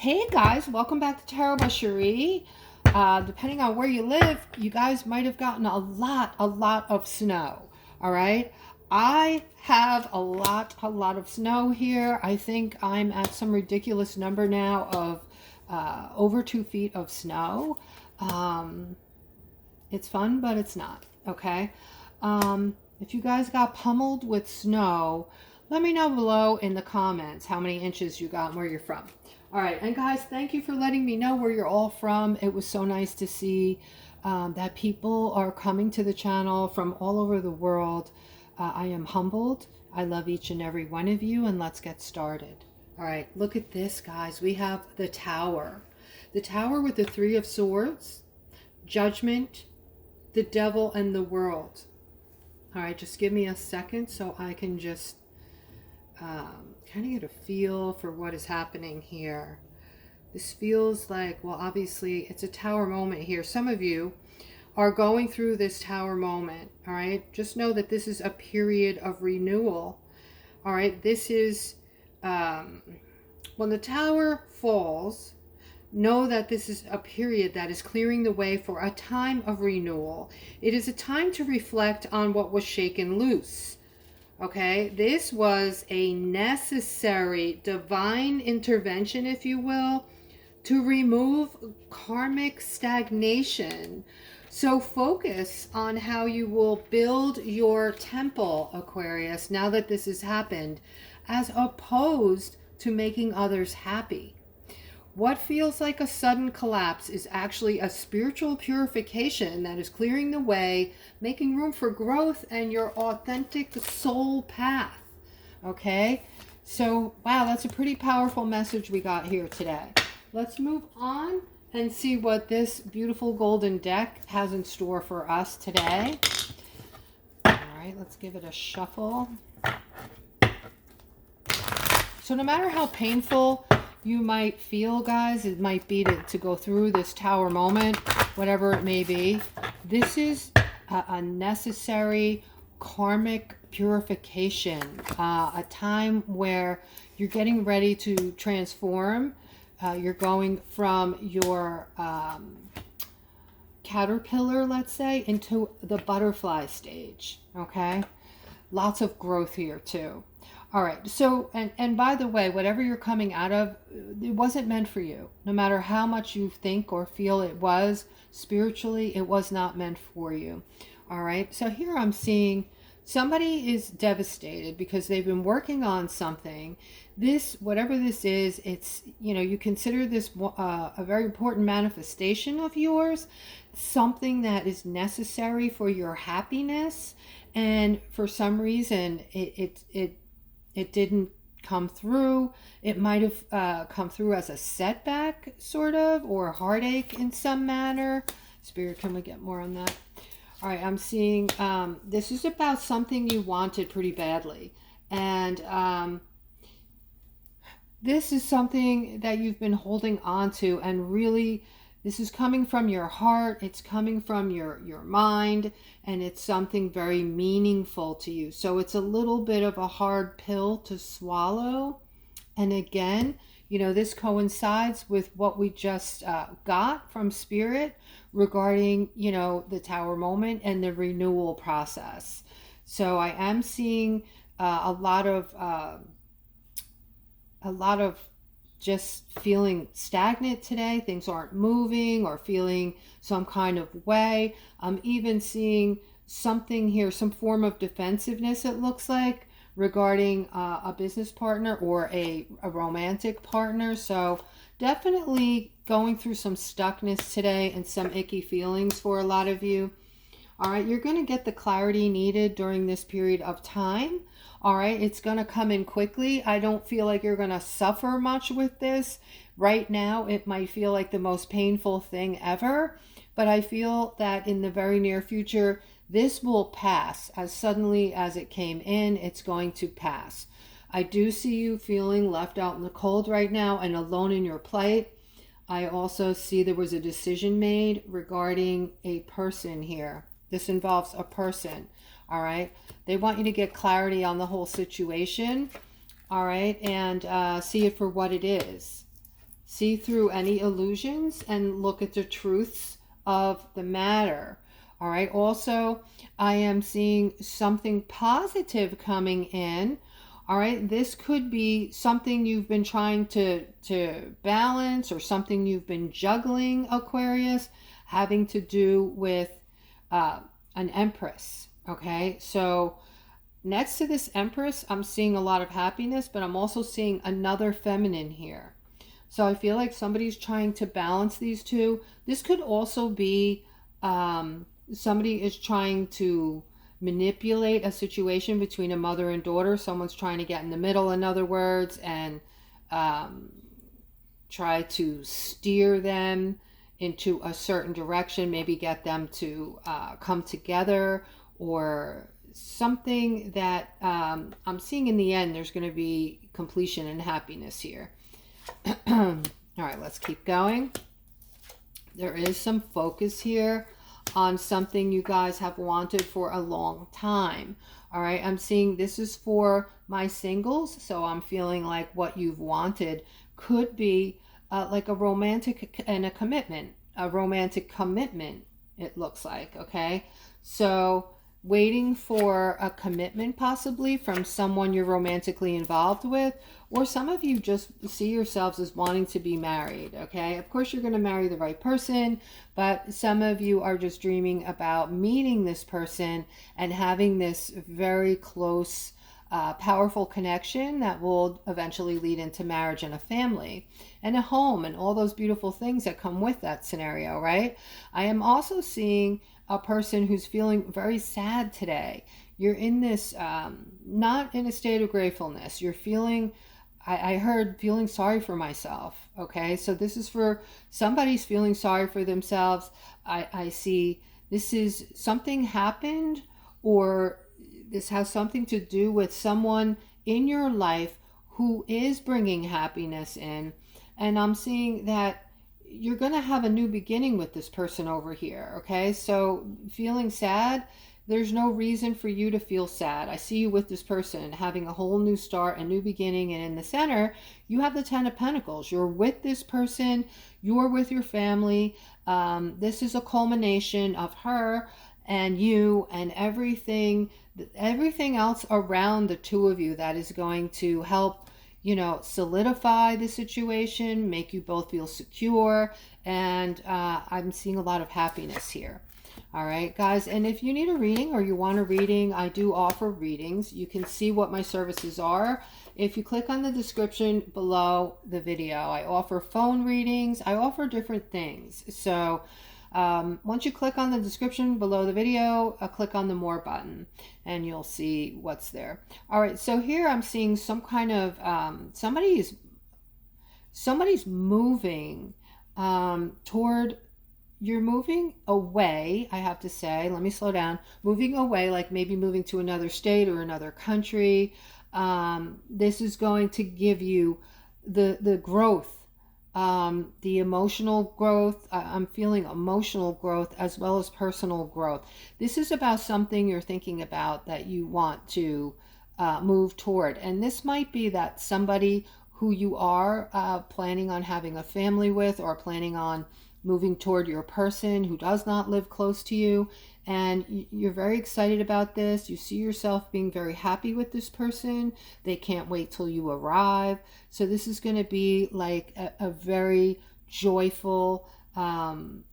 Hey guys, welcome back to Tarot by Cherie. Depending on where you live, you guys might have gotten a lot of snow. All right. I have a lot of snow here. I think I'm at some ridiculous number now of over 2 feet of snow. It's fun, but it's not. Okay. If you guys got pummeled with snow, let me know below in the comments how many inches you got and where you're from. All right, and guys, thank you for letting me know where you're all from. It was so nice to see that people are coming to the channel from all over the world. I am humbled. I love each and every one of you, and let's get started. All right, look at this, guys. We have the Tower. The Tower with the Three of Swords, Judgment, the Devil, and the World. All right, just give me a second so I can just kind of get a feel for what is happening here. This feels like, well, obviously it's a Tower moment here. Some of you are going through this Tower moment. All right, just know that this is a period of renewal. All right, this is when the Tower falls, know that this is a period that is clearing the way for a time of renewal. It is a time to reflect on what was shaken loose. Okay, this was a necessary divine intervention, if you will, to remove karmic stagnation. So focus on how you will build your temple, Aquarius, now that this has happened, as opposed to making others happy. What feels like a sudden collapse is actually a spiritual purification that is clearing the way, making room for growth and your authentic soul path. Okay? So, wow, that's a pretty powerful message we got here today. Let's move on and see what this beautiful golden deck has in store for us today. All right, let's give it a shuffle. So no matter how painful you might feel, guys, it might be to go through this Tower moment, whatever it may be. This is a necessary karmic purification, a time where you're getting ready to transform. You're going from your caterpillar, let's say, into the butterfly stage, okay? Lots of growth here too. All right, so, and by the way, whatever you're coming out of, it wasn't meant for you. No matter how much you think or feel it was, spiritually, it was not meant for you. All right, so here I'm seeing somebody is devastated because they've been working on something. This, whatever this is, it's, you know, you consider this a very important manifestation of yours, something that is necessary for your happiness, and for some reason, it didn't come through. It might have come through as a setback, sort of, or a heartache in some manner. Spirit, can we get more on that? All right, I'm seeing this is about something you wanted pretty badly. And this is something that you've been holding on to, and really, this is coming from your heart, it's coming from your mind, and it's something very meaningful to you. So it's a little bit of a hard pill to swallow. And again, you know, this coincides with what we just got from Spirit regarding, you know, the Tower moment and the renewal process. So I am seeing a lot of just feeling stagnant today. Things aren't moving, or feeling some kind of way. I'm even seeing something here, some form of defensiveness, it looks like, regarding a business partner or a romantic partner. So definitely going through some stuckness today and some icky feelings for a lot of you. All right, you're going to get the clarity needed during this period of time. All right, it's going to come in quickly. I don't feel like you're going to suffer much with this. Right now, it might feel like the most painful thing ever, but I feel that in the very near future, this will pass. As suddenly as it came in, it's going to pass. I do see you feeling left out in the cold right now and alone in your plight. I also see there was a decision made regarding a person here. This involves a person. All right, they want you to get clarity on the whole situation. All right, and see it for what it is. see through any illusions and look at the truths of the matter. All right. Also, I am seeing something positive coming in. All right. This could be something you've been trying to balance, or something you've been juggling, Aquarius, having to do with an Empress. Okay. So next to this Empress, I'm seeing a lot of happiness, but I'm also seeing another feminine here. So I feel like somebody's trying to balance these two. This could also be somebody is trying to manipulate a situation between a mother and daughter. Someone's trying to get in the middle, in other words, and try to steer them into a certain direction, maybe get them to come together, or something that I'm seeing in the end, there's going to be completion and happiness here. All right, let's keep going. There is some focus here on something you guys have wanted for a long time. All right, I'm seeing this is for my singles, so I'm feeling like what you've wanted could be like a romantic and a romantic commitment, it looks like. Okay, so waiting for a commitment possibly from someone you're romantically involved with, or some of you just see yourselves as wanting to be married. Okay, of course you're going to marry the right person, but some of you are just dreaming about meeting this person and having this very close powerful connection that will eventually lead into marriage and a family and a home and all those beautiful things that come with that scenario, right? I am also seeing a person who's feeling very sad today. You're in this, not in a state of gratefulness. You're feeling, I heard feeling sorry for myself. Okay, so this is for somebody's feeling sorry for themselves. I see this is something happened, or this has something to do with someone in your life who is bringing happiness in. And I'm seeing that you're going to have a new beginning with this person over here. Okay, so feeling sad, there's no reason for you to feel sad. I see you with this person having a whole new start, a new beginning, and in the center you have the Ten of Pentacles. You're with this person, you're with your family. This is a culmination of her and you and everything else around the two of you that is going to help, you know, solidify the situation, make you both feel secure, and I'm seeing a lot of happiness here. All right, guys, and if you need a reading or you want a reading, I do offer readings. You can see what my services are if you click on the description below the video. I offer phone readings. I offer different things. So once you click on the description below the video, click on the more button and you'll see what's there. All right, so here I'm seeing some kind of somebody's moving toward, you're moving away, I have to say. Let me slow down. Moving away, like maybe moving to another state or another country. This is going to give you the growth, the emotional growth. I'm feeling emotional growth as well as personal growth. This is about something you're thinking about that you want to move toward. And this might be that somebody who you are planning on having a family with, or planning on moving toward your person who does not live close to you, and you're very excited about this. You see yourself being very happy with this person. They can't wait till you arrive. So this is going to be like a very joyful time.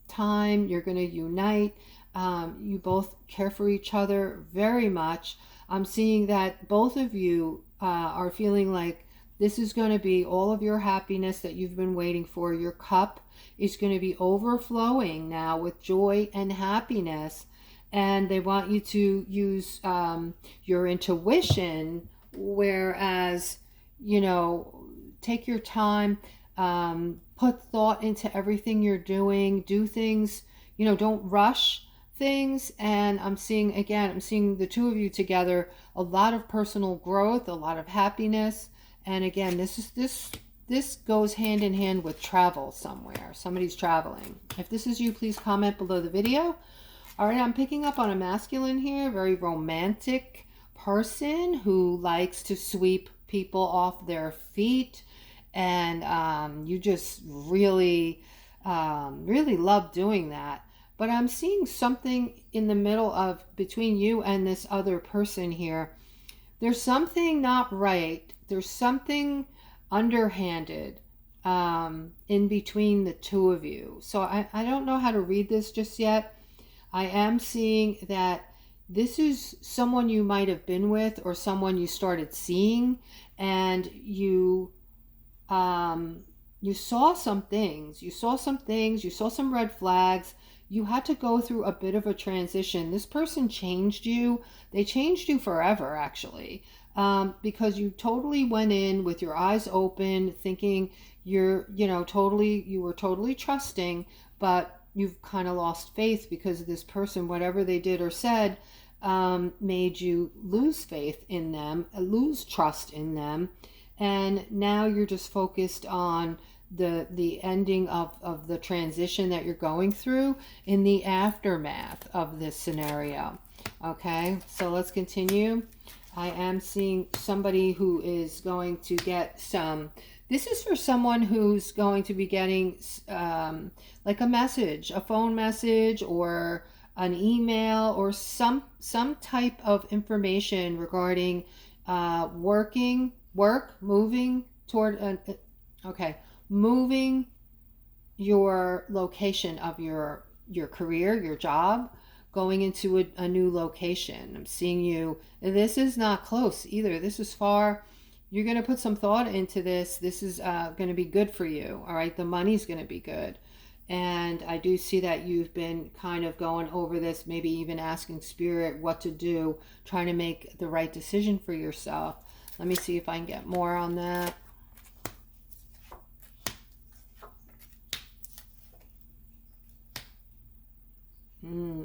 You're going to unite. You both care for each other very much. I'm seeing that both of you are feeling like this is going to be all of your happiness that you've been waiting for. Your cup is going to be overflowing now with joy and happiness. And they want you to use your intuition, whereas, you know, take your time, put thought into everything you're doing, do things, you know, don't rush things. And I'm seeing, again, I'm seeing the two of you together, a lot of personal growth, a lot of happiness. And again, this goes hand in hand with travel somewhere. Somebody's traveling. If this is you, please comment below the video. All right, I'm picking up on a masculine here, very romantic person who likes to sweep people off their feet and you just really, really love doing that. But I'm seeing something in the middle of between you and this other person here. There's something not right. There's something underhanded in between the two of you. So I don't know how to read this just yet. I am seeing that this is someone you might have been with or someone you started seeing, and you saw some things. You saw some things. You saw some red flags. You had to go through a bit of a transition. This person changed you. They changed you forever, actually, because you totally went in with your eyes open, thinking you were totally trusting, but you've kind of lost faith because this person, whatever they did or said, made you lose faith in them, lose trust in them, and now you're just focused on the ending of the transition that you're going through in the aftermath of this scenario. Okay, so let's continue. I am seeing somebody who is going to get some, this is for someone who's going to be getting like a message, a phone message or an email or some type of information regarding moving toward moving your location of your career, your job, going into a new location. I'm seeing you, this is not close either. This is far. You're going to put some thought into this. This is going to be good for you. All right. The money's going to be good. And I do see that you've been kind of going over this, maybe even asking spirit what to do, trying to make the right decision for yourself. Let me see if I can get more on that.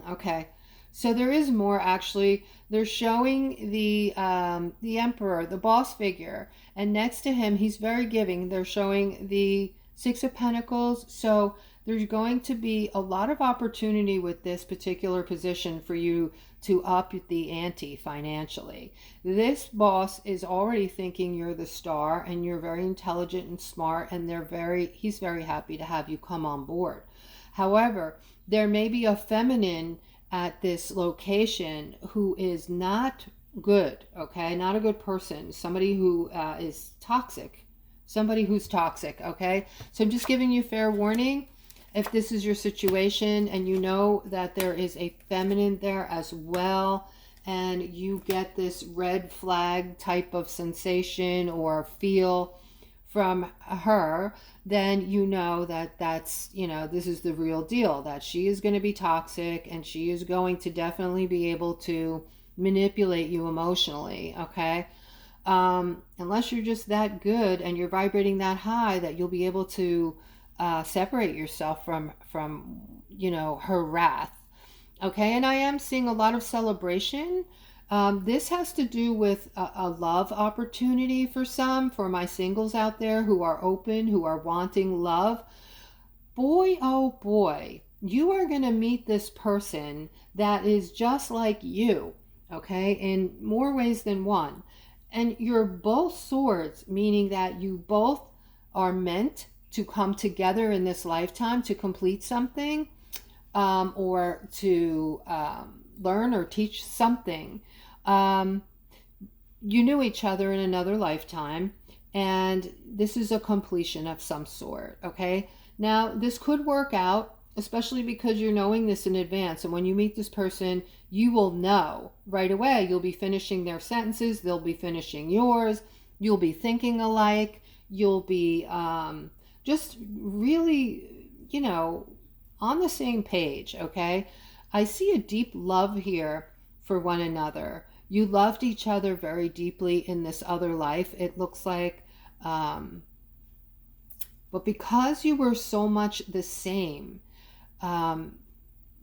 Okay, so there is more actually. They're showing the emperor, the boss figure, and next to him, he's very giving. They're showing the Six of Pentacles. So there's going to be a lot of opportunity with this particular position for you to up the ante financially. This boss is already thinking you're the star and you're very intelligent and smart, and he's very happy to have you come on board. However, there may be a feminine at this location who is not good, okay? Not a good person. Somebody who is toxic. Somebody who's toxic, okay? So I'm just giving you fair warning. If this is your situation and you know that there is a feminine there as well, and you get this red flag type of sensation or feel from her, then you know that this is the real deal, that she is going to be toxic and she is going to definitely be able to manipulate you emotionally, okay? Unless you're just that good and you're vibrating that high that you'll be able to separate yourself from her wrath, okay? And I am seeing a lot of celebration. This has to do with a love opportunity for my singles out there who are open, who are wanting love. Boy, oh boy, you are going to meet this person that is just like you, okay, in more ways than one. And you're both swords, meaning that you both are meant to come together in this lifetime to complete something, or to learn or teach something. You knew each other in another lifetime, and this is a completion of some sort, okay? Now, this could work out, especially because you're knowing this in advance, and when you meet this person, you will know right away. You'll be finishing their sentences, they'll be finishing yours, you'll be thinking alike, you'll be just really, on the same page, okay? I see a deep love here for one another. You loved each other very deeply in this other life, it looks like. But because you were so much the same, that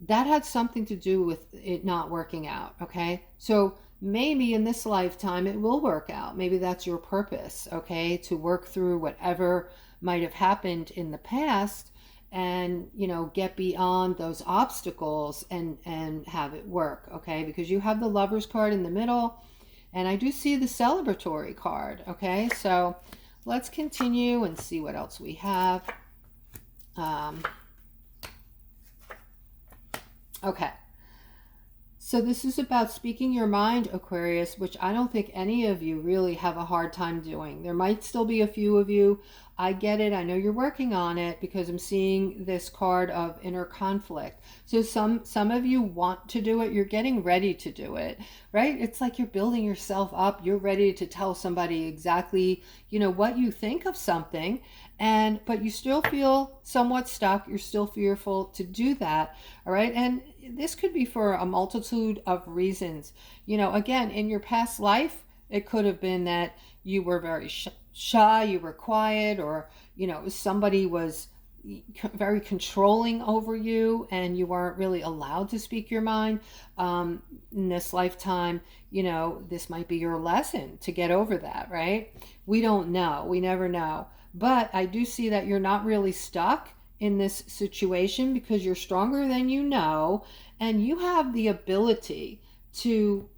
had something to do with it not working out, okay? So maybe in this lifetime it will work out. Maybe that's your purpose, okay? To work through whatever might have happened in the past and, get beyond those obstacles and have it work, okay? Because you have the Lovers card in the middle, and I do see the celebratory card, okay? So Let's continue and see what else we have. Okay. So this is about speaking your mind, Aquarius, which I don't think any of you really have a hard time doing. There might still be a few of you. I get it. I know you're working on it because I'm seeing this card of inner conflict. So some of you want to do it. You're getting ready to do it, right? It's like you're building yourself up. You're ready to tell somebody exactly, what you think of something. But you still feel somewhat stuck. You're still fearful to do that. All right. And this could be for a multitude of reasons. Again, in your past life, it could have been that you were very shy, you were quiet, or, somebody was very controlling over you and you weren't really allowed to speak your mind. In this lifetime, this might be your lesson to get over that, right? We don't know. We never know. But I do see that you're not really stuck in this situation because you're stronger than you know, and you have the ability to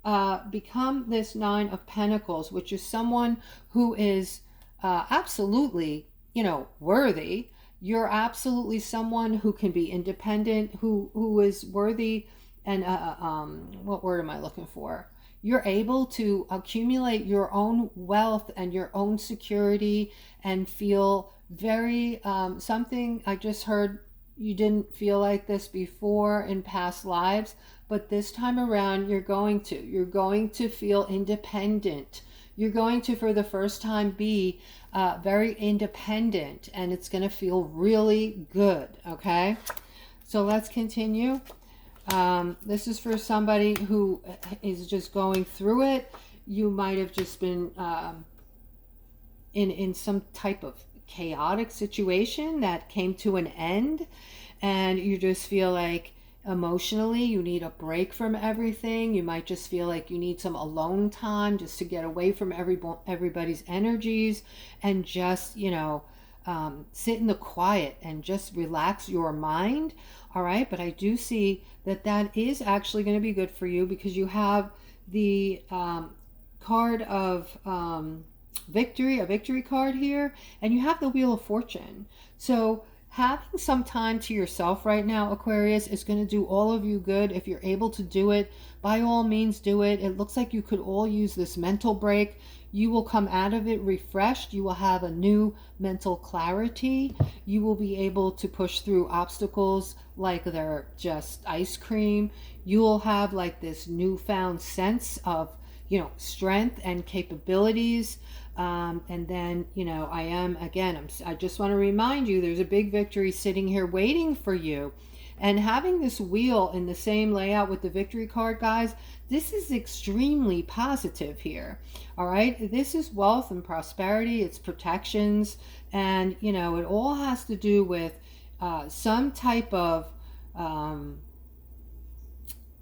become this Nine of Pentacles, which is someone who is absolutely, worthy. You're absolutely someone who can be independent, who is worthy, and what word am I looking for? You're able to accumulate your own wealth and your own security and feel very something I just heard. You didn't feel like this before in past lives, but this time around you're going to feel independent. You're going to, for the first time, be very independent, and it's going to feel really good. Okay, so let's continue. This is for somebody who is just going through it. You might have just been in some type of chaotic situation that came to an end, and you just feel like emotionally you need a break from everything. You might just feel like you need some alone time just to get away from everybody's energies and just sit in the quiet and just relax your mind. All right, but I do see that is actually going to be good for you because you have the card of victory, a victory card here, and you have the Wheel of Fortune. So having some time to yourself right now, Aquarius, is going to do all of you good. If you're able to do it, by all means do it. It looks like you could all use this mental break. You will come out of it refreshed. You will have a new mental clarity. You will be able to push through obstacles like they're just ice cream. You will have like this newfound sense of, strength and capabilities. And then, I just want to remind you, there's a big victory sitting here waiting for you. And having this wheel in the same layout with the victory card, guys, this is extremely positive here. All right. This is wealth and prosperity. It's protections. And, it all has to do with some type of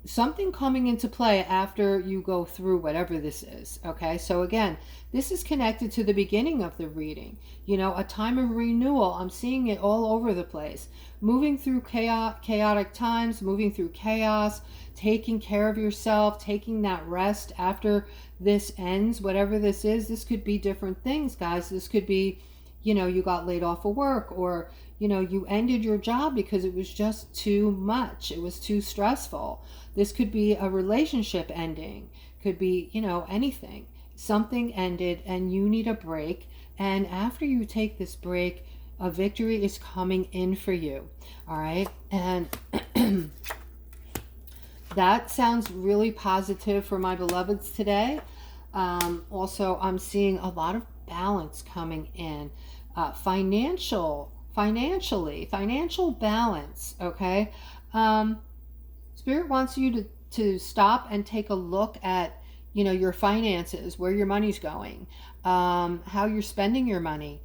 something coming into play after you go through whatever this is. Okay, so again, this is connected to the beginning of the reading. A time of renewal. I'm seeing it all over the place. Moving through chaotic times, moving through chaos, taking care of yourself, taking that rest after this ends, whatever this is. This could be different things, guys. This could be, you got laid off of work, or you ended your job because it was just too much. It was too stressful. This could be a relationship ending. Could be, anything. Something ended and you need a break. And after you take this break, a victory is coming in for you. All right. And that sounds really positive for my beloveds today. Also, I'm seeing a lot of balance coming in. Financial balance. Okay. Spirit wants you to stop and take a look at, your finances, where your money's going, how you're spending your money,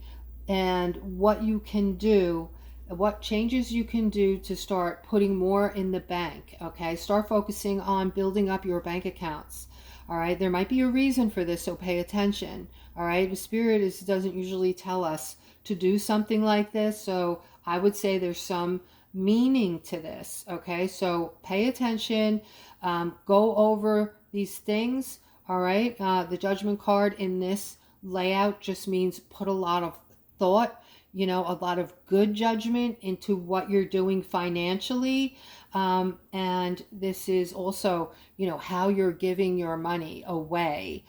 and what you can do, what changes you can do to start putting more in the bank. Okay. Start focusing on building up your bank accounts. All right. There might be a reason for this, so pay attention. All right. The Spirit doesn't usually tell us to do something like this, so I would say there's some meaning to this. Okay, so pay attention, go over these things. All right, the Judgment card in this layout just means put a lot of thought, you know, a lot of good judgment into what you're doing financially. And this is also, you know, how you're giving your money away.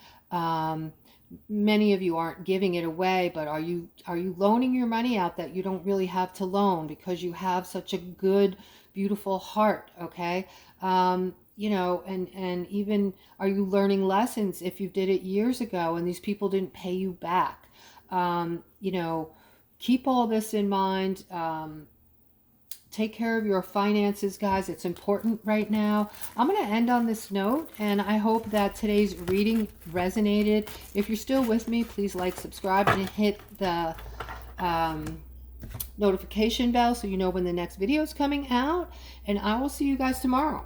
Many of you aren't giving it away, but are you loaning your money out that you don't really have to loan because you have such a good, beautiful heart? Okay. You know, and even, are you learning lessons if you did it years ago and these people didn't pay you back? You know, keep all this in mind. Take care of your finances, guys. It's important right now. I'm going to end on this note, and I hope that today's reading resonated. If you're still with me, please like, subscribe, and hit the notification bell so you know when the next video is coming out. And I will see you guys tomorrow.